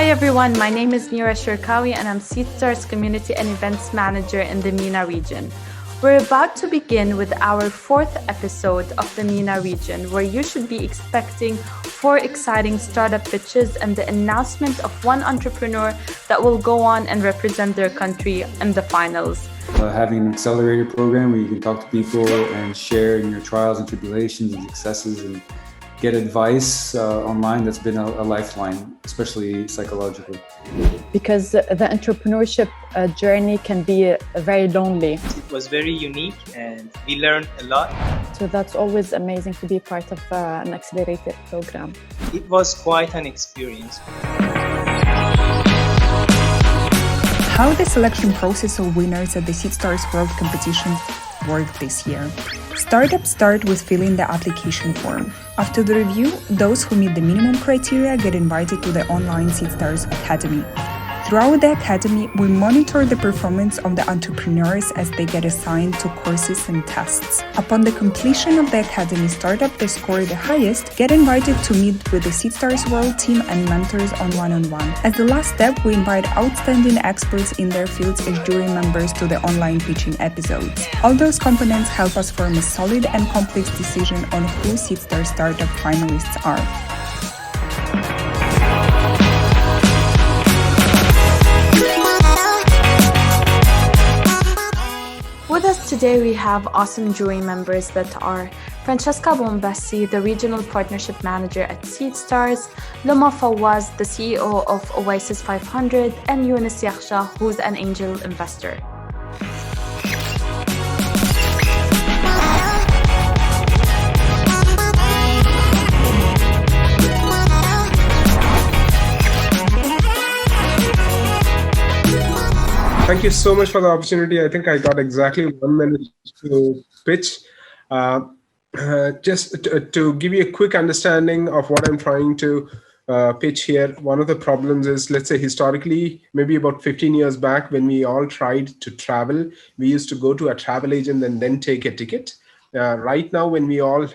Hi everyone, my name is Nira Shirkawi and I'm Seedstars Community and Events Manager in the MENA Region. We're about to begin with our fourth episode of the MENA Region, where you should be expecting 4 exciting startup pitches and the announcement of one entrepreneur that will go on and represent their country in the finals. Having an accelerator program where you can talk to people and share in your trials and tribulations and successes and get advice online, that's been a lifeline, especially psychologically. Because the entrepreneurship journey can be very lonely. It was very unique and we learned a lot. So that's always amazing to be part of an accelerated program. It was quite an experience. How the selection process of winners at the Seedstars World Competition worked this year. Startups start with filling the application form. After the review, those who meet the minimum criteria get invited to the online Seedstars Academy. Throughout the academy, we monitor the performance of the entrepreneurs as they get assigned to courses and tests. Upon the completion of the academy, startups that score the highest get invited to meet with the Seedstars World team and mentors on one-on-one. As the last step, we invite outstanding experts in their fields as jury members to the online pitching episodes. All those components help us form a solid and complex decision on who Seedstars startup finalists are. With us today, we have awesome jury members that are Francesca Bombassi, the Regional Partnership Manager at Seedstars, Loma Fawaz, the CEO of Oasis 500, and Yunus Yakhsha, who's an angel investor. Thank you so much for the opportunity. I think I got exactly 1 minute to pitch. Just to give you a quick understanding of what I'm trying to pitch here, one of the problems is, let's say historically, maybe about 15 years back when we all tried to travel, we used to go to a travel agent and then take a ticket. Right now, when we all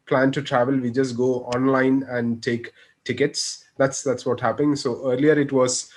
plan to travel, we just go online and take tickets. That's what happening. So earlier it was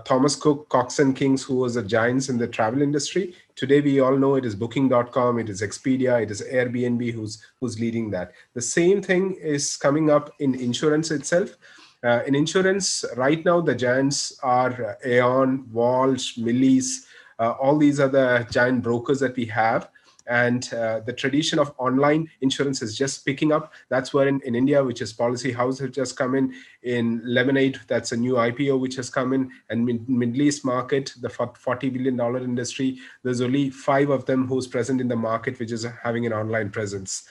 Thomas Cook, Cox and Kings, who was the giants in the travel industry. Today, we all know it is Booking.com, it is Expedia, it is Airbnb who's leading that. The same thing is coming up in insurance itself. In insurance, right now, the giants are Aon, Walsh, Millis, all these are the giant brokers that we have. And the tradition of online insurance is just picking up. That's where in India, which is Policy House, has just come in Lebanon, that's a new IPO which has come in, and Middle East market, the $40 billion industry, there's only 5 of them who's present in the market, which is having an online presence.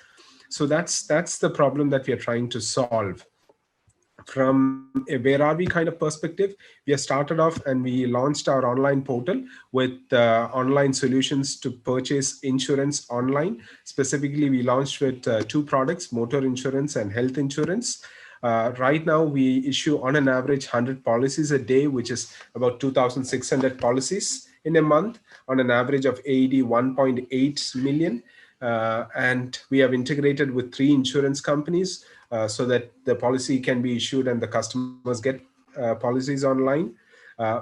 So that's the problem that we are trying to solve. From a where are we kind of perspective, we have started off and we launched our online portal with online solutions to purchase insurance online. Specifically, we launched with 2 products, motor insurance and health insurance. Right now, we issue on an average 100 policies a day, which is about 2,600 policies in a month on an average of AED 1.8 million. And we have integrated with 3 insurance companies so that the policy can be issued and the customers get policies online.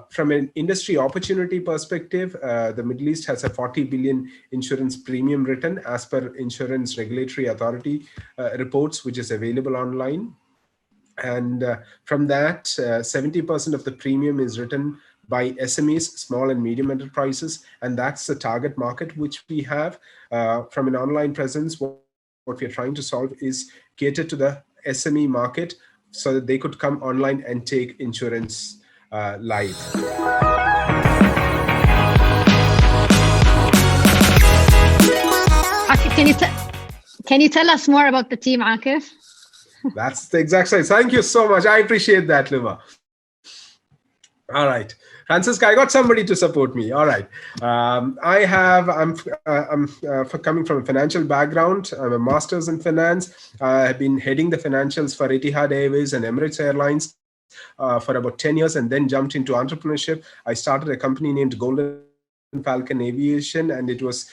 From an industry opportunity perspective, the Middle East has a 40 billion insurance premium written as per Insurance Regulatory Authority reports, which is available online. And from that, 70% of the premium is written by SMEs, small and medium enterprises, and that's the target market which we have. From an online presence, what we're trying to solve is cater to the SME market so that they could come online and take insurance live. Can you tell us more about the team, Akif? That's the exact size. Thank you so much. I appreciate that, Luma. All right, Francisca, I got somebody to support me. All right, I'm coming from a financial background. I'm a master's in finance. I've been heading the financials for Etihad Airways and Emirates Airlines for about 10 years, and then jumped into entrepreneurship. I started a company named Golden Falcon Aviation, and it was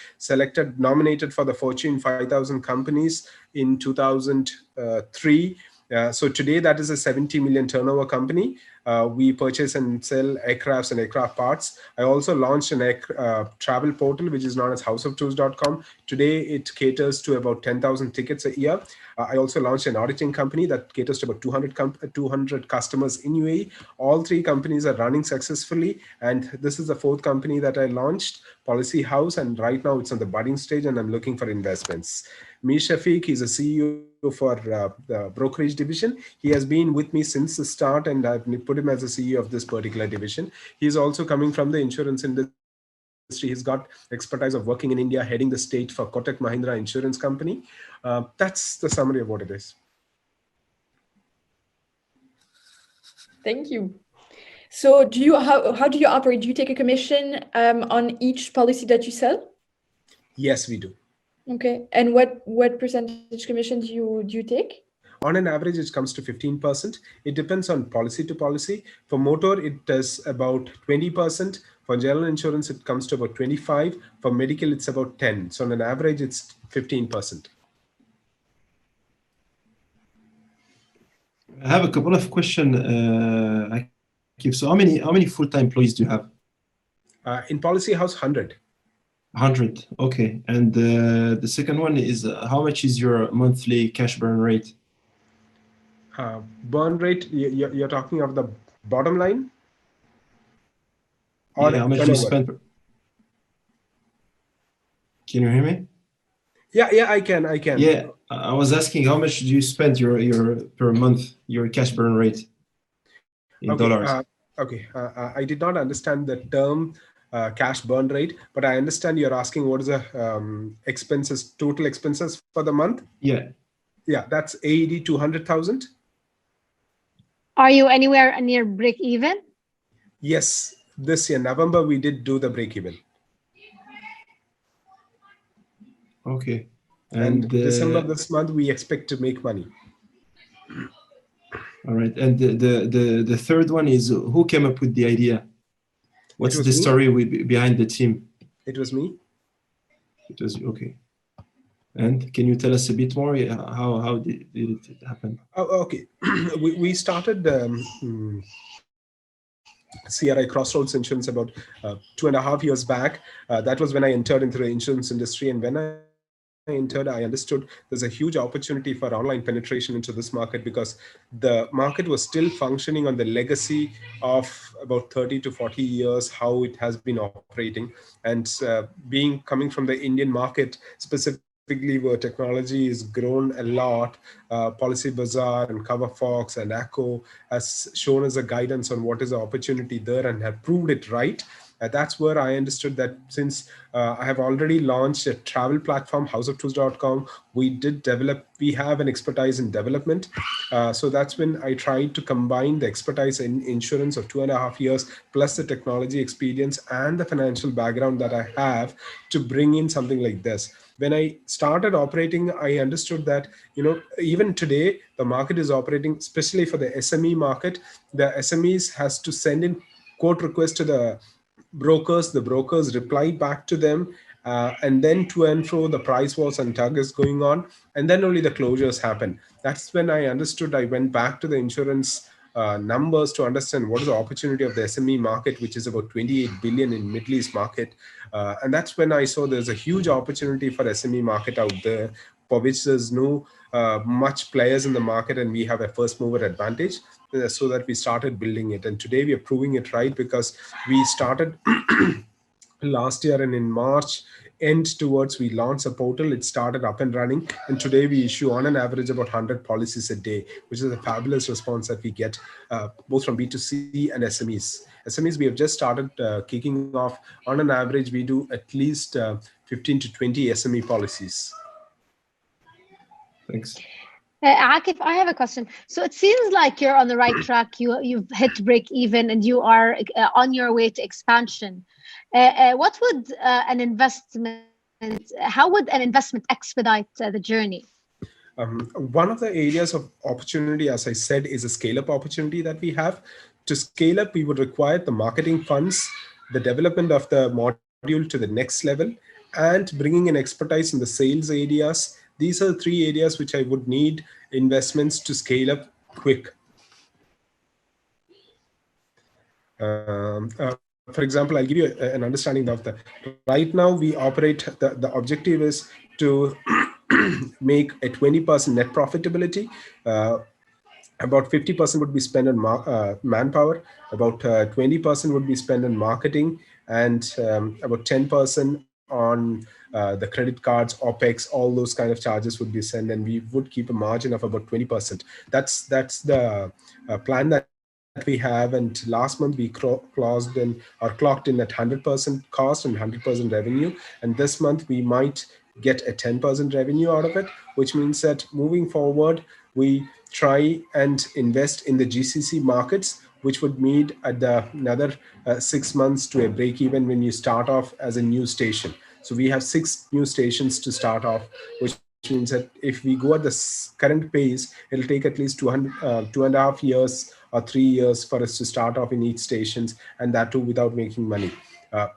nominated for the Fortune 5000 companies in 2003. So today that is a 70 million turnover company. We purchase and sell aircrafts and aircraft parts. I also launched an travel portal, which is known as houseoftours.com. Today, it caters to about 10,000 tickets a year. I also launched an auditing company that caters to about 200 customers in UAE. All three companies are running successfully. And this is the fourth company that I launched, Policy House. And right now it's on the budding stage and I'm looking for investments. Mir Shafiq, he's a CEO for the brokerage division. He has been with me since the start and I've put him as a CEO of this particular division. He's also coming from the insurance industry. He's got expertise of working in India, heading the state for Kotak Mahindra Insurance Company. That's the summary of what it is. Thank you. So how do you operate? Do you take a commission on each policy that you sell? Yes, we do. Okay. And what percentage commission do you take? On an average, it comes to 15%. It depends on policy to policy. For motor, it is about 20%. For general insurance, it comes to about 25%. For medical, it's about 10%. So on an average, it's 15%. I have a couple of questions. So how many full-time employees do you have? In Policy House, 100. 100. Okay. And the second one is how much is your monthly cash burn rate? Burn rate, you're talking of the bottom line? Or Yeah, how much do you spend? Can you hear me? Yeah, I can. Yeah, I was asking how much do you spend your per month, your cash burn rate in dollars? I did not understand the term cash burn rate, but I understand you're asking what is the total expenses for the month? Yeah. Yeah, that's 80 to 100,000. Are you anywhere near break even? Yes, this year, November, we did do the break even. Okay. And December this month, we expect to make money. All right. And the third one is who came up with the idea? What's the story behind the team? It was me. It was okay. And can you tell us a bit more? How did it happen? Oh, okay. we started CRI Crossroads Insurance about 2.5 years back. That was when I entered into the insurance industry. And when I entered, I understood there's a huge opportunity for online penetration into this market because the market was still functioning on the legacy of about 30 to 40 years, how it has been operating. And coming from the Indian market specifically, where technology has grown a lot, Policy Bazaar and CoverFox and Echo has shown us a guidance on what is the opportunity there and have proved it right. That's where I understood that since I have already launched a travel platform, houseoftours.com, we have an expertise in development. So that's when I tried to combine the expertise in insurance of 2.5 years, plus the technology experience and the financial background that I have to bring in something like this. When I started operating, I understood that, even today, the market is operating, especially for the SME market, the SMEs has to send in quote requests to the brokers reply back to them, and then to and fro the price wars and targets going on, and then only the closures happen. That's when I understood. I went back to the insurance numbers to understand what is the opportunity of the SME market, which is about 28 billion in Middle East market. And that's when I saw there's a huge opportunity for SME market out there, for which there's no much players in the market, and we have a first mover advantage. So that we started building it, and today we are proving it right because we started last year, and in March we launched a portal. It started up and running, and today we issue on an average about 100 policies a day, which is a fabulous response that we get both from B2C and SMEs. We have just started kicking off. On an average, we do at least 15 to 20 SME policies. Thanks. Akif, I have a question. So it seems like you're on the right track. You've hit break even and you are on your way to expansion. What would how would an investment expedite the journey? One of the areas of opportunity, as I said, is a scale-up opportunity that we have. To scale up, we would require the marketing funds, the development of the module to the next level, and bringing in expertise in the sales areas. These are the 3 areas which I would need investments to scale up quick. For example, I'll give you an understanding of the. Right now, we operate. The objective is to make a 20% net profitability. About 50% would be spent on manpower. About 20% would be spent on marketing, and about 10% on the credit cards, OPEX, all those kind of charges would be sent, and we would keep a margin of about 20%. That's the plan that we have. And last month we clocked in at 100% cost and 100% revenue, and this month we might get a 10% revenue out of it, which means that moving forward we try and invest in the GCC markets, which would mean at another 6 months to a break even when you start off as a new station. So we have 6 new stations to start off, which means that if we go at the current pace, it'll take at least 2.5 years or 3 years for us to start off in each stations, and that too without making money.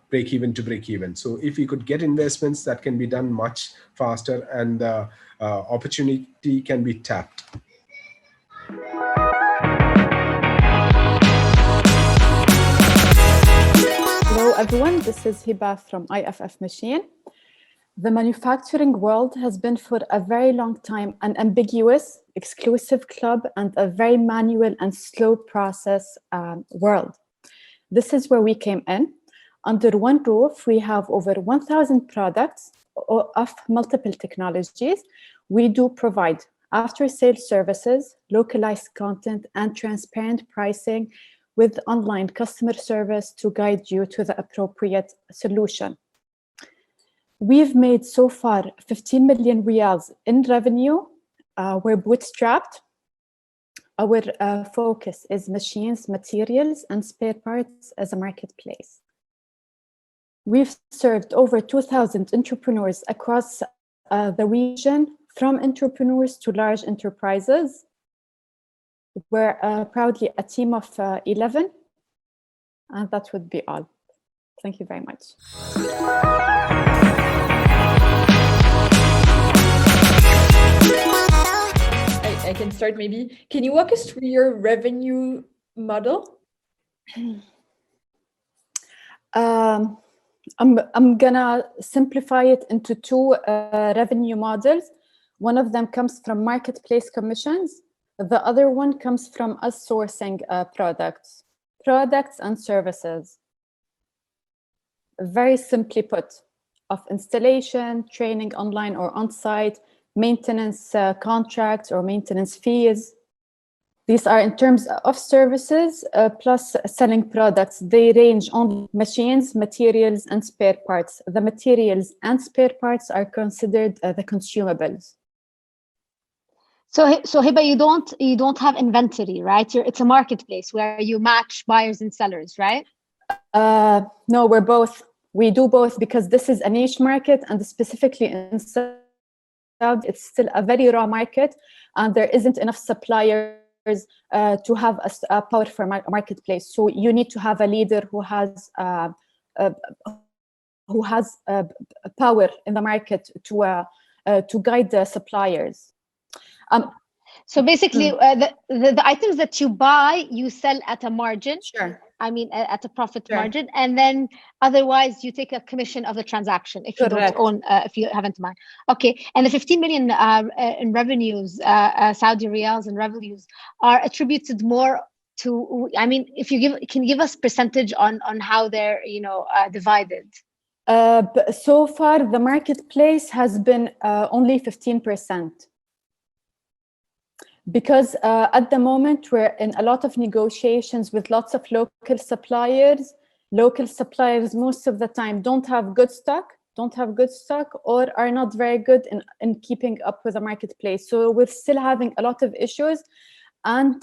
Break even to break even. So if we could get investments, that can be done much faster, and opportunity can be tapped. Hello everyone, this is Hiba from IFF Machine. The manufacturing world has been for a very long time an ambiguous, exclusive club and a very manual and slow process world. This is where we came in. Under one roof, we have over 1,000 products of multiple technologies. We do provide after-sales services, localized content, and transparent pricing with online customer service to guide you to the appropriate solution. We've made so far 15 million riyals in revenue. We're bootstrapped. Our focus is machines, materials, and spare parts as a marketplace. We've served over 2,000 entrepreneurs across the region, from entrepreneurs to large enterprises. We're proudly a team of 11, and that would be all. Thank you very much. I can start maybe. Can you walk us through your revenue model? I'm gonna simplify it into 2 revenue models. One of them comes from marketplace commissions. The other one comes from us sourcing products and services. Very simply put, of installation, training online or on-site, maintenance contracts or maintenance fees. These are in terms of services plus selling products. They range on machines, materials, and spare parts. The materials and spare parts are considered the consumables. So Hiba, you don't have inventory, right? It's a marketplace where you match buyers and sellers, right? No, we're both. We do both because this is a niche market, and specifically in Saudi, it's still a very raw market, and there isn't enough suppliers to have a powerful marketplace. So you need to have a leader who has power in the market to guide the suppliers. So basically, the items that you buy, you sell at a margin. Sure. I mean, at a profit margin, and then otherwise you take a commission of the transaction if you don't own, if you haven't mind. Okay, and the 15 million in revenues, Saudi riyals and revenues, are attributed more to. I mean, if you can give us percentage on how they're divided. So far, the marketplace has been only 15%. Because at the moment, we're in a lot of negotiations with lots of local suppliers. Local suppliers, most of the time, don't have good stock, or are not very good in keeping up with the marketplace. So we're still having a lot of issues. And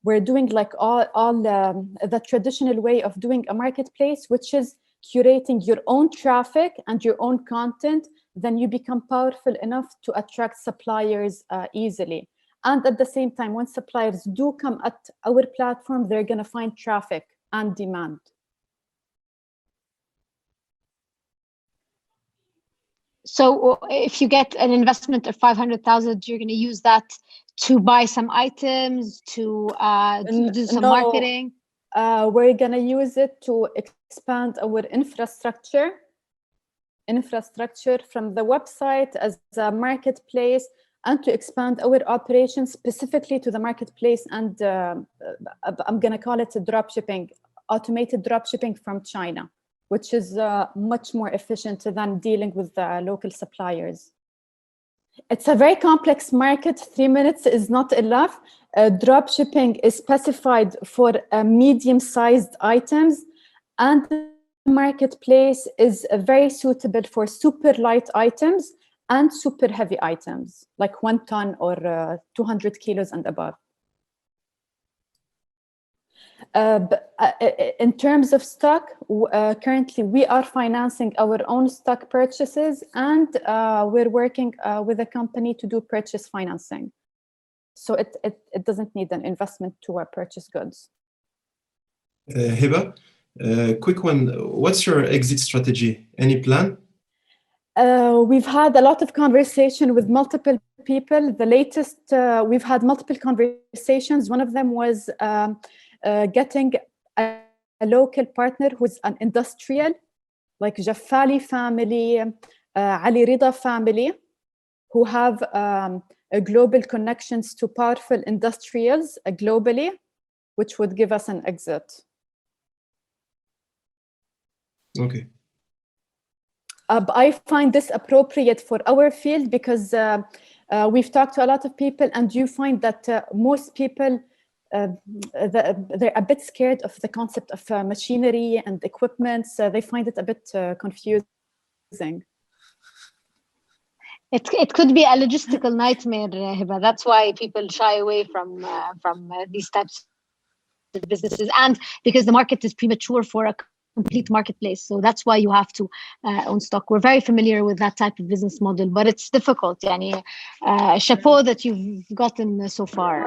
we're doing like all the traditional way of doing a marketplace, which is curating your own traffic and your own content. Then you become powerful enough to attract suppliers easily. And at the same time, when suppliers do come at our platform, they're going to find traffic and demand. So if you get an investment of 500,000, you're going to use that to buy some items, to do some marketing? We're going to use it to expand our infrastructure from the website as a marketplace, and to expand our operations specifically to the marketplace. And I'm going to call it dropshipping, automated dropshipping from China, which is much more efficient than dealing with the local suppliers. It's a very complex market. 3 minutes is not enough. Dropshipping is specified for medium-sized items, and the marketplace is very suitable for super light items and super heavy items, like 1 ton or 200 kilos and above. In terms of stock, currently we are financing our own stock purchases, and we're working with a company to do purchase financing. So it doesn't need an investment to purchase goods. Hiba, quick one. What's your exit strategy? Any plan? We've had a lot of conversation with multiple people. The latest, we've had multiple conversations. One of them was getting a local partner who's an industrial, like Jaffali family, Ali Rida family, who have global connections to powerful industrials globally, which would give us an exit. Okay. I find this appropriate for our field because we've talked to a lot of people, and you find that most people, they're a bit scared of the concept of machinery and equipment, so they find it a bit confusing. It could be a logistical nightmare, Hiba. That's why people shy away from these types of businesses, and because the market is premature for a complete marketplace. So that's why you have to own stock. We're very familiar with that type of business model, but it's difficult. Yani, chapeau that you've gotten so far.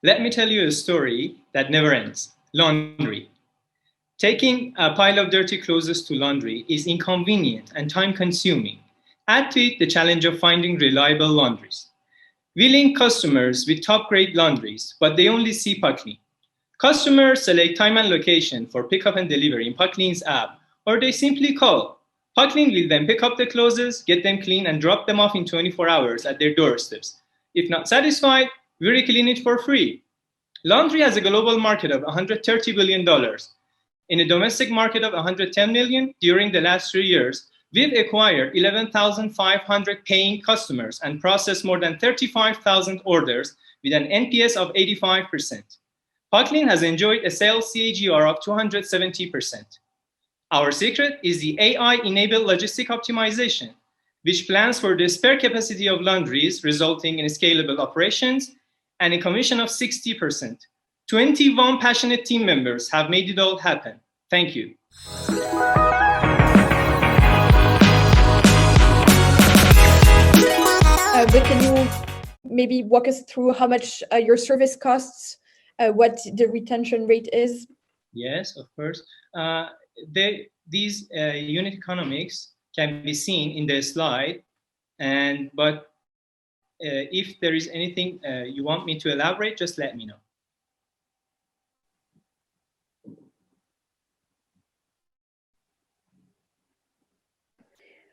Let me tell you a story that never ends. Laundry. Taking a pile of dirty clothes to laundry is inconvenient and time-consuming. Add to it the challenge of finding reliable laundries. We link customers with top-grade laundries, but they only see Pakleen. Customers select time and location for pickup and delivery in Pakleen's app, or they simply call. Pakleen will then pick up the clothes, get them clean, and drop them off in 24 hours at their doorsteps. If not satisfied, we reclean it for free. Laundry has a global market of $130 billion. In a domestic market of 110 million, during the last 3 years, we've acquired 11,500 paying customers and processed more than 35,000 orders with an NPS of 85%. Pakleen has enjoyed a sales CAGR of 270%. Our secret is the AI-enabled logistic optimization, which plans for the spare capacity of laundries, resulting in scalable operations and a commission of 60%. 21 passionate team members have made it all happen. Thank you. But can you maybe walk us through how much your service costs, what the retention rate is? Yes, of course. These unit economics can be seen in the slide, but if there is anything you want me to elaborate, just let me know.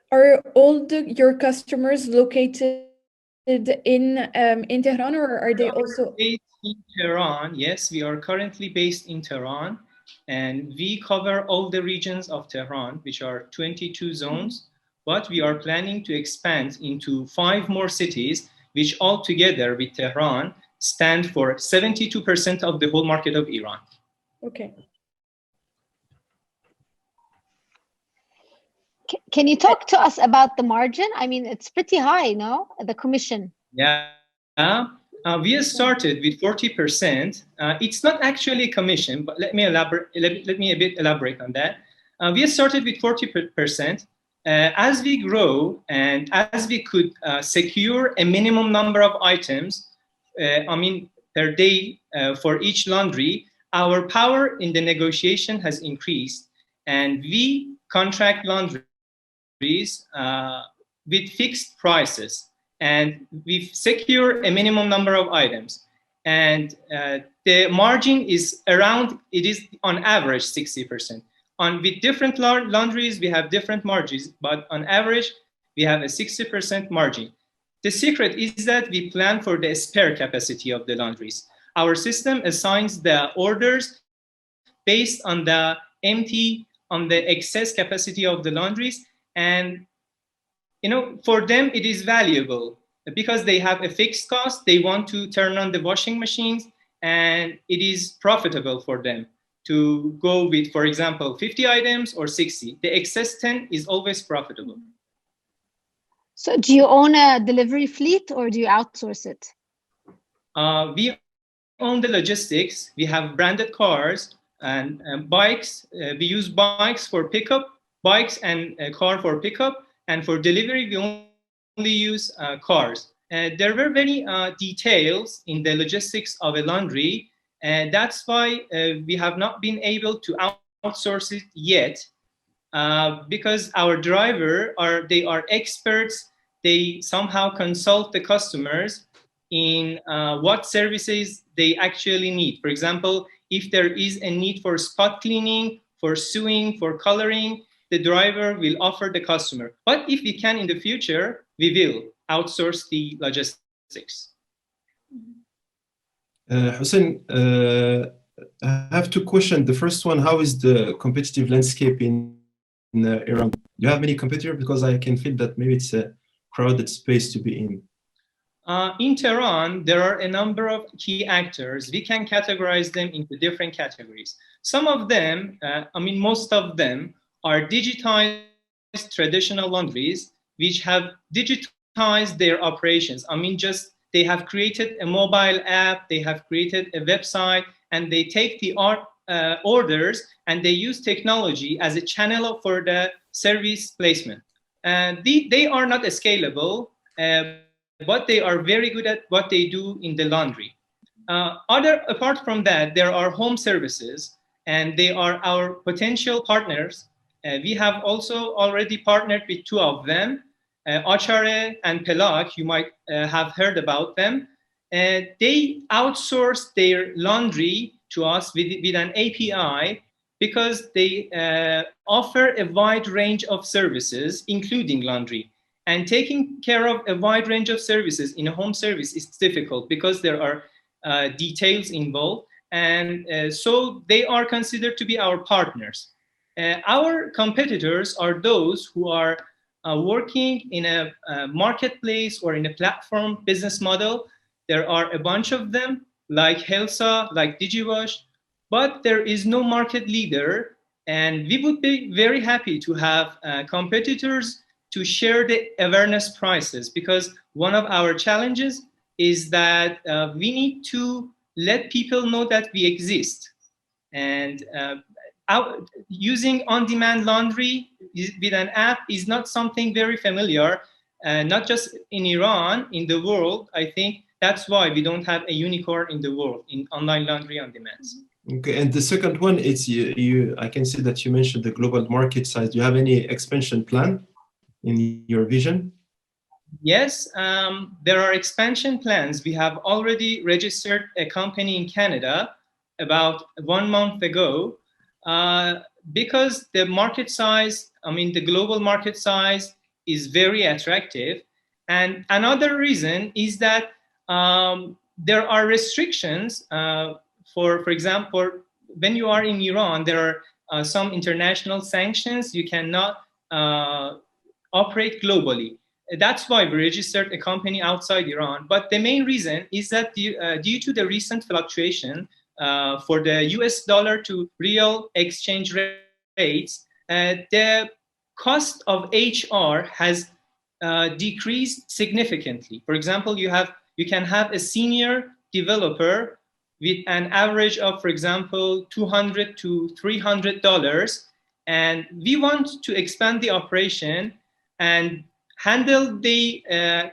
Are all your customers located in Tehran, or are they also based in Tehran? Yes, we are currently based in Tehran, and we cover all the regions of Tehran, which are 22 zones. But we are planning to expand into 5 more cities, which all together with Tehran stand for 72% of the whole market of Iran. Okay. Can you talk to us about the margin? I mean, it's pretty high, no? The commission. Yeah. We have started with 40%. It's not actually a commission, but let me elaborate. Let me a bit elaborate on that. We have started with 40%. As we grow and as we could secure a minimum number of items, per day for each laundry, our power in the negotiation has increased, and we contract laundries with fixed prices. and we secure a minimum number of items. And the margin is around, it is on average 60%. With different laundries, we have different margins, but on average, we have a 60% margin. The secret is that we plan for the spare capacity of the laundries. Our system assigns the orders based on the excess capacity of the laundries. And for them, it is valuable because they have a fixed cost. They want to turn on the washing machines, and it is profitable for them to go with, for example, 50 items or 60. The excess 10 is always profitable. So do you own a delivery fleet or do you outsource it? We own the logistics. We have branded cars and bikes. We use bikes for pickup, bikes and a car for pickup. And for delivery, we only use cars. There were many details in the logistics of a laundry. And that's why we have not been able to outsource it yet, because our driver they are experts. They somehow consult the customers in what services they actually need. For example, if there is a need for spot cleaning, for sewing, for coloring, the driver will offer the customer. But if we can in the future, we will outsource the logistics. Hussein, I have two questions. The first one, how is the competitive landscape in Iran? Do you have many competitors? Because I can feel that maybe it's a crowded space to be in. In Tehran, there are a number of key actors. We can categorize them into different categories. Some of them, most of them, are digitized traditional laundries, which have digitized their operations. They have created a mobile app, they have created a website, and they take the orders and they use technology as a channel for the service placement. And they are not scalable, but they are very good at what they do in the laundry. Apart from that, there are home services, and they are our potential partners. We have also already partnered with two of them, Achare and Pelak. You might have heard about them. They outsource their laundry to us with an API because they offer a wide range of services, including laundry. And taking care of a wide range of services in a home service is difficult because there are details involved. And so they are considered to be our partners. Our competitors are those who are working in a marketplace or in a platform business model. There are a bunch of them, like Helsa, like DigiWash, but there is no market leader. And we would be very happy to have competitors to share the awareness prices, because one of our challenges is that we need to let people know that we exist. And using on-demand laundry with an app is not something very familiar, not just in Iran, in the world. I think that's why we don't have a unicorn in the world in online laundry on demand. Okay, and the second one is I can see that you mentioned the global market size. Do you have any expansion plan in your vision? Yes, there are expansion plans. We have already registered a company in Canada about 1 month ago, because the market size, the global market size is very attractive. And another reason is that there are restrictions. For example, when you are in Iran, there are some international sanctions. You cannot operate globally. That's why we registered a company outside Iran. But the main reason is that due to the recent fluctuation for the US dollar to real exchange rates, the cost of HR has decreased significantly. For example, you can have a senior developer with an average of, for example, $200 to $300. And we want to expand the operation and handle the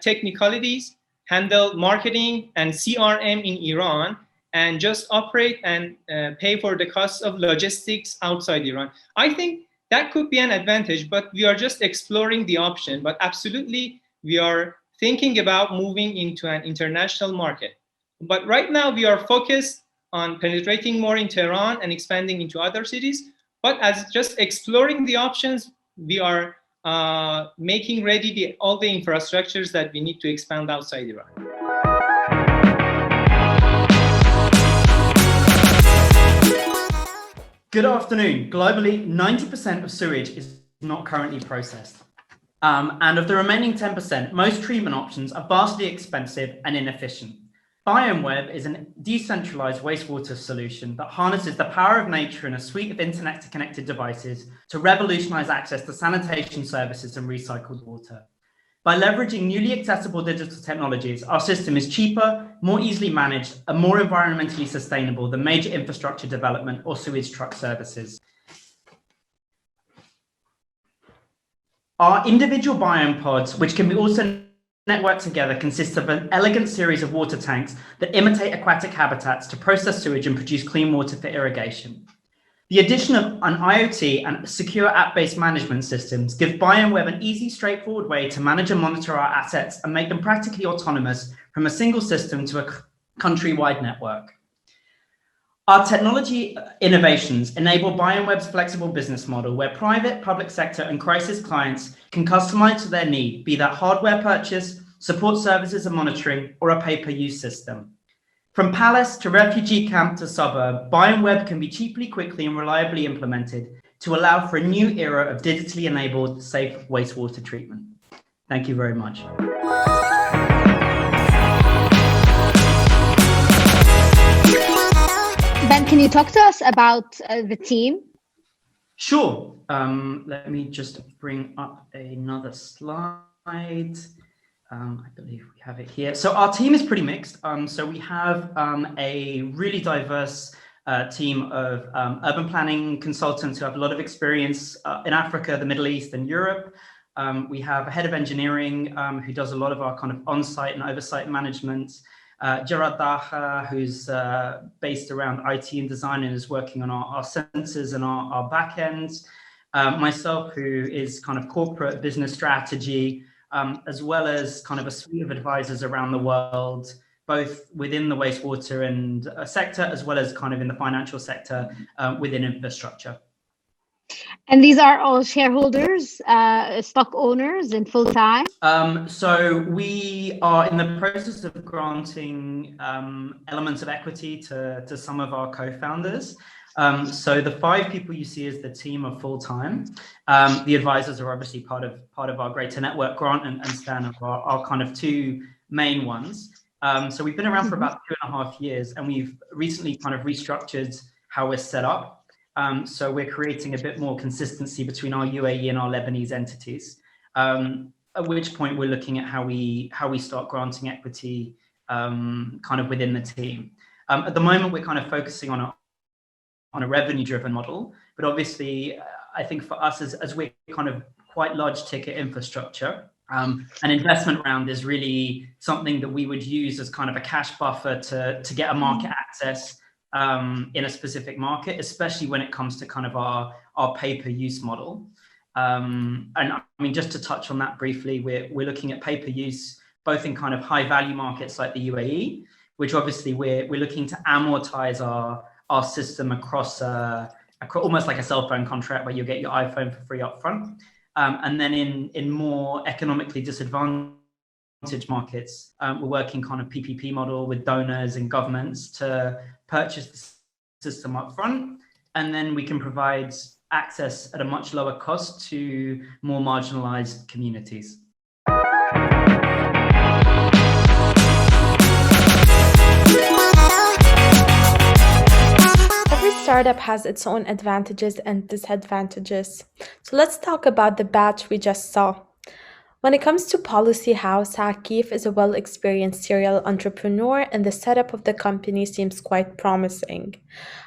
technicalities, handle marketing and CRM in Iran, and just operate and pay for the cost of logistics outside Iran. I think that could be an advantage, but we are just exploring the option. But absolutely, we are thinking about moving into an international market. But right now we are focused on penetrating more in Tehran and expanding into other cities. But as just exploring the options, we are making ready all the infrastructures that we need to expand outside Iran. Good afternoon. Globally, 90% of sewage is not currently processed. And of the remaining 10%, most treatment options are vastly expensive and inefficient. Biomweb is a decentralized wastewater solution that harnesses the power of nature and a suite of internet-connected devices to revolutionize access to sanitation services and recycled water. By leveraging newly accessible digital technologies, our system is cheaper, more easily managed, and more environmentally sustainable than major infrastructure development or sewage truck services. Our individual biome pods, which can be also networked together, consist of an elegant series of water tanks that imitate aquatic habitats to process sewage and produce clean water for irrigation. The addition of an IoT and secure app-based management systems give Biomweb an easy, straightforward way to manage and monitor our assets and make them practically autonomous from a single system to a countrywide network. Our technology innovations enable Biomweb's flexible business model where private, public sector, and crisis clients can customize to their need, be that hardware purchase, support services and monitoring, or a pay-per-use system. From palace to refugee camp to suburb, Biomweb can be cheaply, quickly, and reliably implemented to allow for a new era of digitally enabled, safe wastewater treatment. Thank you very much. Ben, can you talk to us about the team? Sure. Let me just bring up another slide. I believe we have it here. So our team is pretty mixed. So we have a really diverse team of urban planning consultants who have a lot of experience in Africa, the Middle East, and Europe. We have a head of engineering who does a lot of our kind of on-site and oversight management. Gerard Dacha, who's based around IT and design and is working on our sensors and our back ends. Myself, who is kind of corporate business strategy, as well as kind of a suite of advisors around the world, both within the wastewater and sector, as well as kind of in the financial sector within infrastructure. And these are all shareholders, stock owners and full-time? So we are in the process of granting elements of equity to some of our co-founders. So the 5 people you see as the team are full-time. The advisors are obviously part of our Greater Network grant and Stan are our kind of 2 main ones. So we've been around for about 2.5 years, and we've recently kind of restructured how we're set up. So we're creating a bit more consistency between our UAE and our Lebanese entities. At which point we're looking at how we start granting equity kind of within the team. At the moment, we're kind of focusing on a revenue-driven model, but obviously, I think for us as we're kind of quite large ticket infrastructure, an investment round is really something that we would use as kind of a cash buffer to get a market access in a specific market, especially when it comes to kind of our pay-per-use model. And I mean, just to touch on that briefly, we're looking at pay-per-use both in kind of high-value markets like the UAE, which obviously we're looking to amortize our system across almost like a cell phone contract where you get your iPhone for free up front. And then in more economically disadvantaged markets, we're working kind of PPP model with donors and governments to purchase the system up front, and then we can provide access at a much lower cost to more marginalized communities. Every startup has its own advantages and disadvantages. So let's talk about the batch we just saw. When it comes to Policy House, Akif is a well-experienced serial entrepreneur and the setup of the company seems quite promising.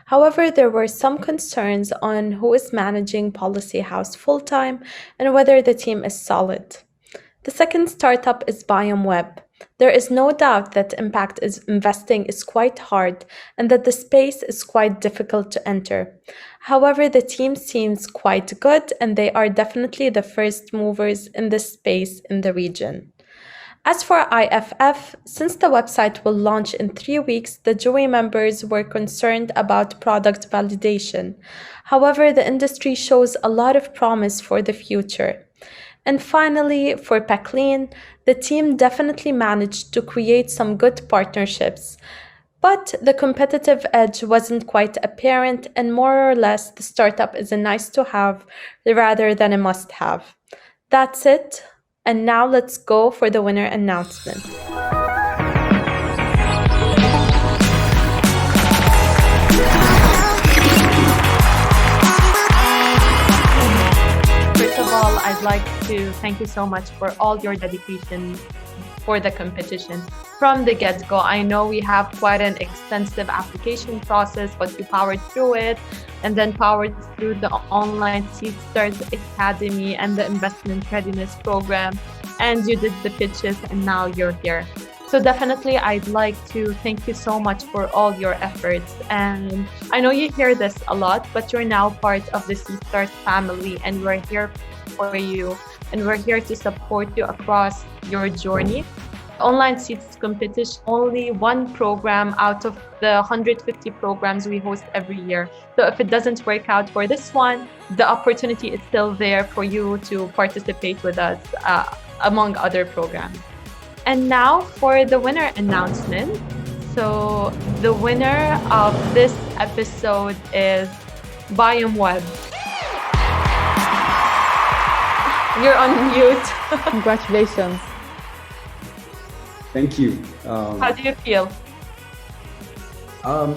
However, there were some concerns on who is managing Policy House full-time and whether the team is solid. The second startup is Biomweb. There is no doubt that impact investing is quite hard and that the space is quite difficult to enter. However, the team seems quite good and they are definitely the first movers in this space in the region. As for IFF, since the website will launch in 3 weeks, the jury members were concerned about product validation. However, the industry shows a lot of promise for the future. And finally, for Paclean, the team definitely managed to create some good partnerships. But the competitive edge wasn't quite apparent, and more or less, the startup is a nice to have rather than a must have. That's it. And now let's go for the winner announcement. First of all, I'd like to thank you so much for all your dedication for the competition. From the get-go, I know we have quite an extensive application process, but you powered through it and then powered through the online Seedstars Academy and the investment readiness program, and you did the pitches and now you're here. So definitely I'd like to thank you so much for all your efforts. And I know you hear this a lot, but you're now part of the Seedstars family, and we're here for you, and we're here to support you across your journey. Online Seeds Competition, only one program out of the 150 programs we host every year. So if it doesn't work out for this one, the opportunity is still there for you to participate with us among other programs. And now for the winner announcement. So the winner of this episode is Biomweb. You're on mute. Congratulations. Thank you. How do you feel?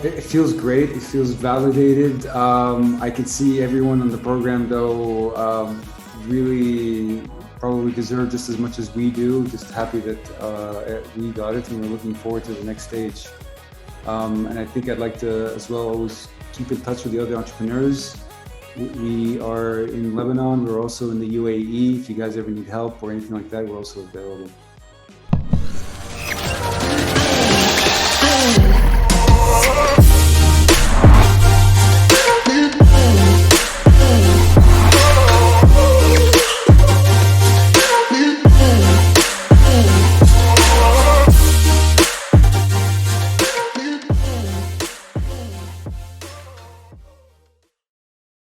It feels great. It feels validated. I can see everyone on the program, though, really probably deserve just as much as we do. Just happy that we got it, and we're looking forward to the next stage. And I think I'd like to, as well, always keep in touch with the other entrepreneurs. We are in Lebanon. We're also in the UAE. If you guys ever need help or anything like that, we're also available.